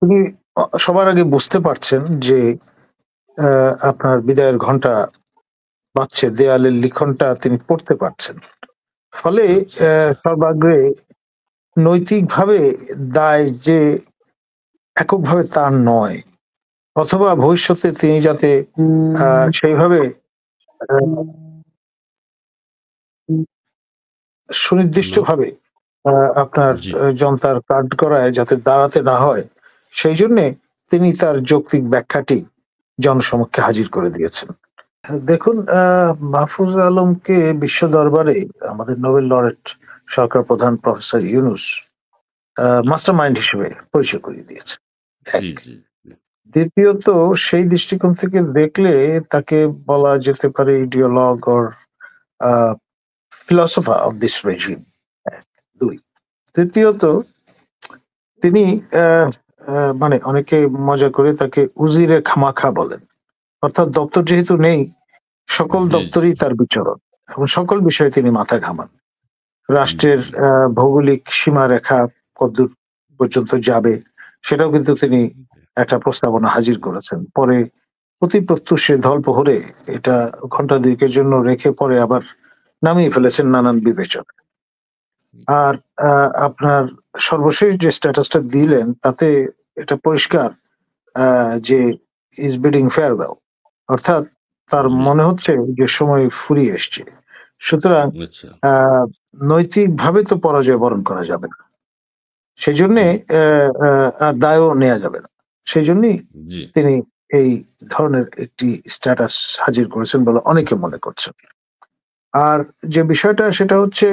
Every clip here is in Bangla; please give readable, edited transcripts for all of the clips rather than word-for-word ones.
তিনি সবার আগে বুঝতে পারছেন যে আপনার বিদায়ের ঘন্টা বাজছে, দেয়ালের লিখনটা তিনি পড়তে পারছেন। ফলে আচ্ছা, আচ্ছা। সর্বাগ্রে নৈতিকভাবে দায় যে এককভাবে তার নয়, অথবা ভবিষ্যতে তিনি যাতে সেইভাবে আ হ্যালো? সুনির্দিষ্টভাবে আ আপনার জি, জনতার কাঠগড়ায় যাতে দাঁড়াতে না হয়, সেইজন্যে তিনি তার যৌক্তিক ব্যাখ্যাটি জনসমক্ষে হাজির করে দিয়েছেন। দেখুন, মাহফুজ আলমকে বিশ্ব দরবারে আমাদের নোবেল লরেট সরকার প্রধান প্রফেসর ইউনূস মাস্টার মাইন্ড হিসেবে পরিচয় করিয়ে দিয়েছে। জি, ১। জি, জি, দ্বিতীয়ত, সেই দৃষ্টিকোণ থেকে দেখলে তাকে বলা যেতে পারে ideologue or a philosopher of this regime. ১, ২। তৃতীয়ত, তিনি অ্যা মানে অনেকে মজা করে তাকে উজিরে খামাখা বলেন। অর্থাৎ দপ্তর যেহেতু নেই, সকল জি, জি, দপ্তরেই তার বিচরণ এবং সকল বিষয়ে তিনি মাথা ঘামান। রাষ্ট্রের জি, ভৌগোলিক সীমারেখা কতদূর পর্যন্ত যাবে, সেটাও কিন্তু তিনি একটা প্রস্তাবনা হাজির করেছেন। পরে অতি প্রত্যুষে ধলপহরে এটা ঘন্টা ২ এর জন্য রেখে পরে আবার নামিয়ে ফেলেছেন নানান বিবেচনায়। আর আ আপনার সর্বশেষ যে স্ট্যাটাসটা দিলেন তাতে এটা পরিষ্কার আ যে হি ইস বিডিং ফেয়ারওয়েল। অর্থাৎ তার জি, মনে হচ্ছে যে সময় ফুরিয়ে এসছে। সুতরাং আচ্ছা, আ নৈতিকভাবে তো পরাজয় বরণ করা যাবে না। সেজন্যে হুম, আর দায়ও নেয়া যাবে না। সেজন্যই জি, তিনি এই ধরনের একটি স্ট্যাটাস হাজির করেছেন বলে অনেকে মনে করছেন। আর যে বিষয়টা সেটা হচ্ছে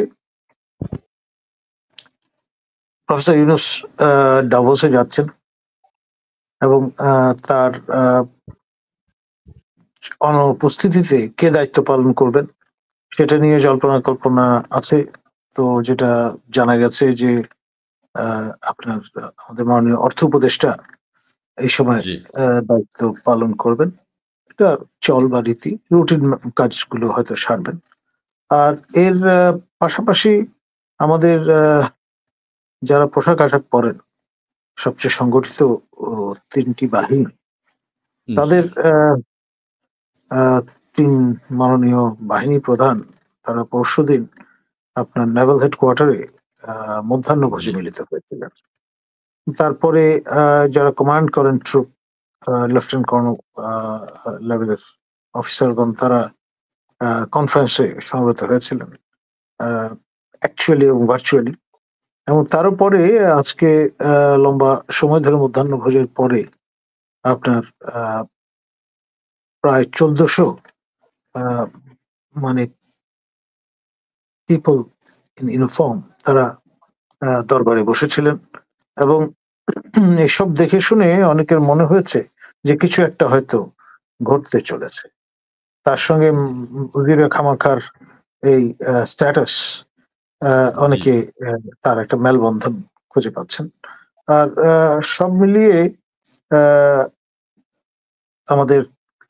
প্রফেসর ইউনূস আ ডাভোসে যাচ্ছেন এবং তার অনুপস্থিতিতে কে দায়িত্ব পালন করবেন সেটা নিয়ে জল্পনা কল্পনা আছে। তো যেটা জানা গেছে যে আ আপনার আমাদের মাননীয় অর্থ উপদেষ্টা এই সময় জি, দায়িত্ব পালন করবেন। এটা চল বা রীতি। রুটিন কাজগুলো হয়তো সারবেন। আর এর পাশাপাশি আমাদের যারা পোশাক-আশাক পরেন, সবচেয়ে সংগঠিত ও ৩ টি বাহিনী, জি, তাদের আ ৩ মাননীয় বাহিনী প্রধান তারা পরশুদিন আপনার নেভাল হেডকোয়ার্টারে আ মধ্যাহ্নভোজে জি, মিলিত হয়েছিলেন। তারপরে আ যারা কমান্ড করেন ট্রুপ লেফটেন্যান্ট কর্নেল আ লেভেলের অফিসারগণ তারা আ কনফারেন্সে সমবেত হয়েছিলেন। আ অ্যাকচুয়ালি এবং ভার্চুয়ালি। এবং তারও পরে আজকে আ লম্বা সময় ধরে মধ্যাহ্নভোজের পরে আপনার আ প্রায় ১৪০০ আ মানে পিপল ইন ইউনিফর্ম তারা দরবারে বসেছিলেন এবং এসব দেখে শুনে অনেকের মনে হয়েছে যে কিছু একটা হয়তো ঘটতে চলেছে। তার সঙ্গে উজিরে খামাখার এই স্ট্যাটাস আ জি, অনেকে তার একটা মেলবন্ধন খুঁজে পাচ্ছেন। আর সব মিলিয়ে আ আমাদের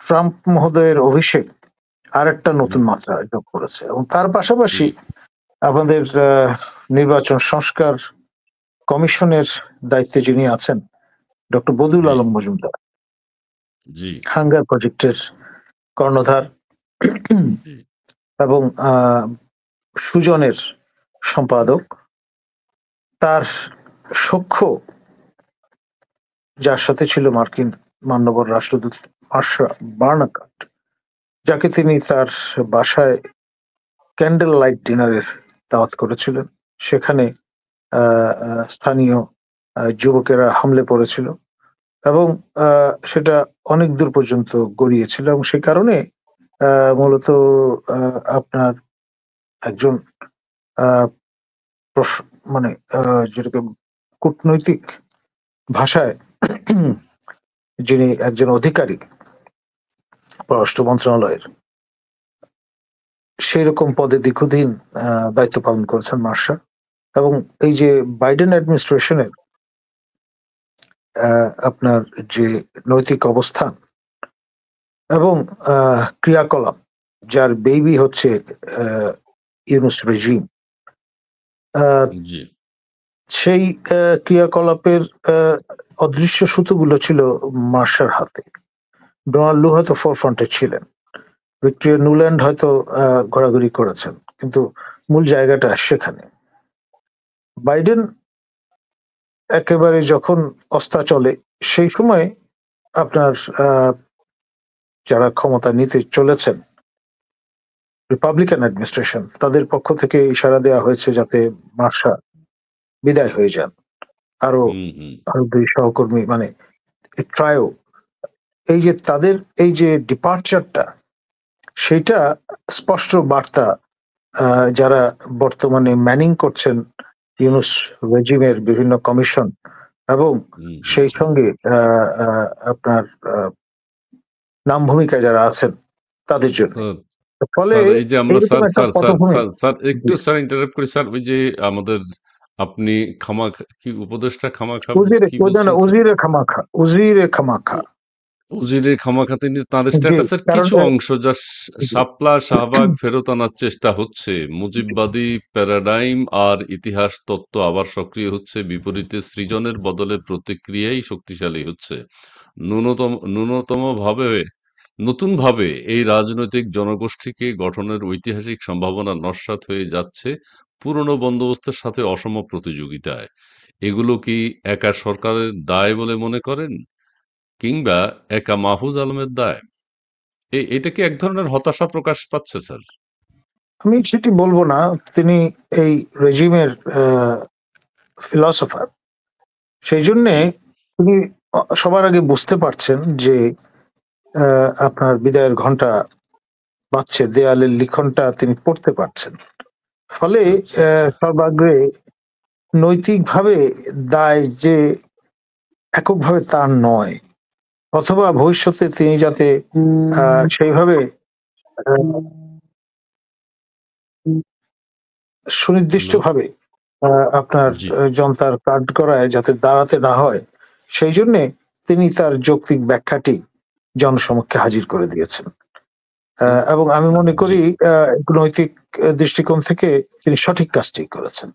ট্রাম্প মহোদয়ের অভিষেক আরেকটা নতুন মাত্রা যোগ করেছে এবং তার জি, পাশাপাশি আমাদের নির্বাচন সংস্কার কমিশনের দায়িত্বে যিনি আছেন ডক্টর বদিউল জি, আলম মজুমদার, জি, হাঙ্গার প্রজেক্টের কর্ণধার জি, এবং সুজনের সম্পাদক, তার সখ্য যার সাথে ছিল মার্কিন মান্যবর রাষ্ট্রদূত মার্শা বার্নাকাট, যাকে তিনি তার বাসায় ক্যান্ডেল লাইট ডিনারের দাওয়াত করেছিলেন। সেখানে আ আ স্থানীয় যুবকেরা হামলে পড়েছিল এবং আ সেটা অনেক দূর পর্যন্ত গড়িয়েছিল এবং সে কারণে আ মূলত আ আপনার একজন আ প্রস মানে যেটাকে কূটনৈতিক ভাষায় যিনি একজন অধিকারী পররাষ্ট্র মন্ত্রণালয়ের, সেরকম পদে দীর্ঘদিন আ দায়িত্ব পালন করেছেন মার্শা এবং এই যে বাইডেন অ্যাডমিনিস্ট্রেশন এর আ আপনার যে নৈতিক অবস্থান এবং আ ক্রিয়াকলাপ যার বেবি হচ্ছে আ ইউনুস রেজিম। আ জি, সেই ক্রিয়াকলাপের অদৃশ্য সুতোগুলো ছিল মার্শার হাতে। ডোনাল্ড লু হয়তো ফোরফ্রন্টে ছিলেন, ভিক্টোরিয়া নুল্যান্ড হয়তো ঘোরাঘুরি করেছেন, কিন্তু মূল জায়গাটা সেখানে। বাইডেন একেবারে যখন অস্তাচলে, সেই সময় আপনার যারা ক্ষমতা নিতে চলেছেন, রিপাবলিকান অ্যাডমিনিস্ট্রেশন, তাদের পক্ষ থেকে ইশারা দেওয়া হয়েছে যাতে মার্শা বিদায় হয়ে যান। আরো হুম, হুম। আরো 2 সহকর্মী মানে ট্রায়ো, এই যে তাদের এই যে ডিপার্চারটা, সেটা স্পষ্ট বার্তা যারা বর্তমানে ম্যানিং করছেন ইউনূস রেজিমের বিভিন্ন কমিশন এবং হুম, হুম, সেই হুম। সঙ্গে আপনার নাম ভূমিকায় যারা আছেন তাদের জন্য। স্যার, ফলে স্যার, এই যে আমরা এইরকম স্যার একটা স্যার স্যার পটভূমি। স্যার স্যার একটু জি। স্যার ইন্টারাপ্ট করি স্যার। ওই যে আমাদের আপনি কি উপদেষ্টা খামাখা কি বলছেন স্যার? উজিরে খামাখা, উজিরে খামাখা। উজিরে খামাখা তিনি তার জি, স্ট্যাটাসের কারণ কিছু অংশ যা জি। শাপলা শাহবাগ ফেরত আনার চেষ্টা হচ্ছে, মুজিববাদী প্যারাডাইম আর ইতিহাস তত্ত্ব আবার সক্রিয় হচ্ছে, বিপরীতে সৃজনের বদলে প্রতিক্রিয়াই শক্তিশালী হচ্ছে। ন্যূনতমভাবে নতুনভাবে এই রাজনৈতিক জনগোষ্ঠীকে গঠনের ঐতিহাসিক সম্ভাবনা নস্যাৎ হয়ে যাচ্ছে পুরনো বন্দোবস্তের সাথে অসম প্রতিযোগিতায়। এগুলো কি একা সরকারের দায় বলে মনে করেন, কিংবা একা মাহফুজ আলমের দায়? এটা কি এক ধরনের হতাশা প্রকাশ পাচ্ছে স্যার? আমি সেটি বলবো না। তিনি এই রেজিমের ফিলসফার, সেই জন্যে জি। তিনি সবার আগে বুঝতে পারছেন যে আপনার বিদায়ের ঘন্টা বাজছে, দেয়ালের লিখনটা তিনি পড়তে পারছেন। ফলে আচ্ছা, আচ্ছা। সর্বাগ্রে নৈতিকভাবে দায় যে এককভাবে তার নয়, অথবা ভবিষ্যতে তিনি যাতে সেইভাবে আহ, হ্যালো? সুনির্দিষ্টভাবে আপনার জি। জনতার কাঠগড়ায় যাতে দাঁড়াতে না হয়, সেই জন্যে তিনি তার যৌক্তিক ব্যাখ্যাটি জনসমক্ষে হাজির করে দিয়েছেন। উম এবং আমি মনে জি। করি নৈতিক দৃষ্টিকোণ থেকে তিনি সঠিক কাজটি করেছেন।